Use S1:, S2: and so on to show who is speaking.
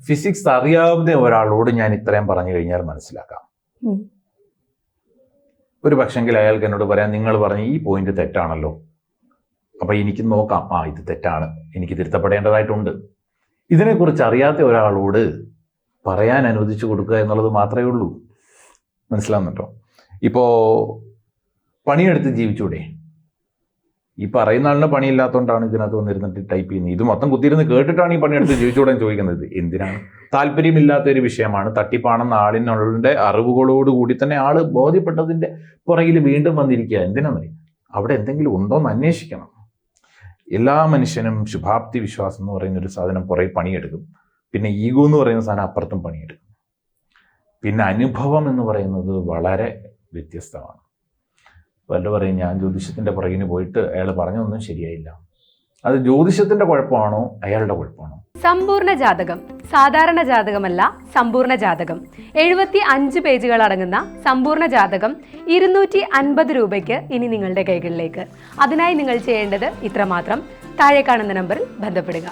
S1: Physics അറിയാവുന്ന ഒരാളോട് ഞാൻ ഇത്രയും പറഞ്ഞു കഴിഞ്ഞാൽ മനസ്സിലാക്കാം. ഒരു പക്ഷെങ്കിൽ അയാൾക്ക് എന്നോട് പറയാം, നിങ്ങൾ പറഞ്ഞ ഈ പോയിന്റ് തെറ്റാണല്ലോ, അപ്പൊ എനിക്ക് നോക്കാം, ഇത് തെറ്റാണ്, എനിക്ക് തിരുത്തപ്പെടേണ്ടതായിട്ടുണ്ട്. ഇതിനെക്കുറിച്ച് അറിയാത്ത ഒരാളോട് പറയാൻ അനുവദിച്ചു കൊടുക്കുക എന്നുള്ളത് മാത്രമേ ഉള്ളൂ. മനസ്സിലാവുന്നുണ്ടോ? ഇപ്പോ പണിയെടുത്ത് ജീവിച്ചൂടെ? ഈ പറയുന്ന ആളിന് പണിയില്ലാത്തതുകൊണ്ടാണ് ഇതിനകത്ത് വന്നിരുന്നിട്ട് ടൈപ്പ് ചെയ്യുന്നത്. ഇത് മൊത്തം കുത്തിയിരുന്ന് കേട്ടിട്ടാണ് ഈ പണിയെടുത്ത് ജീവിച്ചൂടെ ചോദിക്കുന്നത്. എന്തിനാണ്? താല്പര്യമില്ലാത്ത ഒരു വിഷയമാണ്. തട്ടിപ്പാണെന്ന ആളിനുള്ളിൻ്റെ അറിവുകളോടുകൂടി തന്നെ ആള് ബോധ്യപ്പെട്ടതിൻ്റെ പുറകിൽ വീണ്ടും വന്നിരിക്കുക. എന്തിനാണെന്നറിയാം, അവിടെ എന്തെങ്കിലും ഉണ്ടോയെന്ന് അന്വേഷിക്കണം. എല്ലാ മനുഷ്യനും ശുഭാപ്തി വിശ്വാസം എന്ന് പറയുന്ന ഒരു സാധനം പുറകെ പണിയെടുക്കും. പിന്നെ ഈഗോ എന്ന് പറയുന്ന സാധനം അപ്പുറത്തും പണിയെടുക്കും. പിന്നെ അനുഭവം എന്ന് പറയുന്നത് വളരെ വ്യത്യസ്തമാണ്. വല്ല പറയും ഞാൻ ജ്യോതിഷത്തിൻ്റെ പുറകിന് പോയിട്ട് അയാൾ പറഞ്ഞൊന്നും ശരിയായില്ല. അത് ജ്യോതിഷത്തിൻ്റെ കുഴപ്പമാണോ അയാളുടെ കുഴപ്പമാണോ?
S2: സമ്പൂർണ്ണ ജാതകം സാധാരണ ജാതകമല്ല, സമ്പൂർണ്ണ ജാതകം. 75 പേജുകൾ അടങ്ങുന്ന സമ്പൂർണ്ണ ജാതകം 250 രൂപയ്ക്ക് ഇനി നിങ്ങളുടെ കൈകളിലേക്ക്. അതിനായി നിങ്ങൾ ചെയ്യേണ്ടത് ഇത്രമാത്രം: താഴെ കാണുന്ന നമ്പറിൽ ബന്ധപ്പെടുക.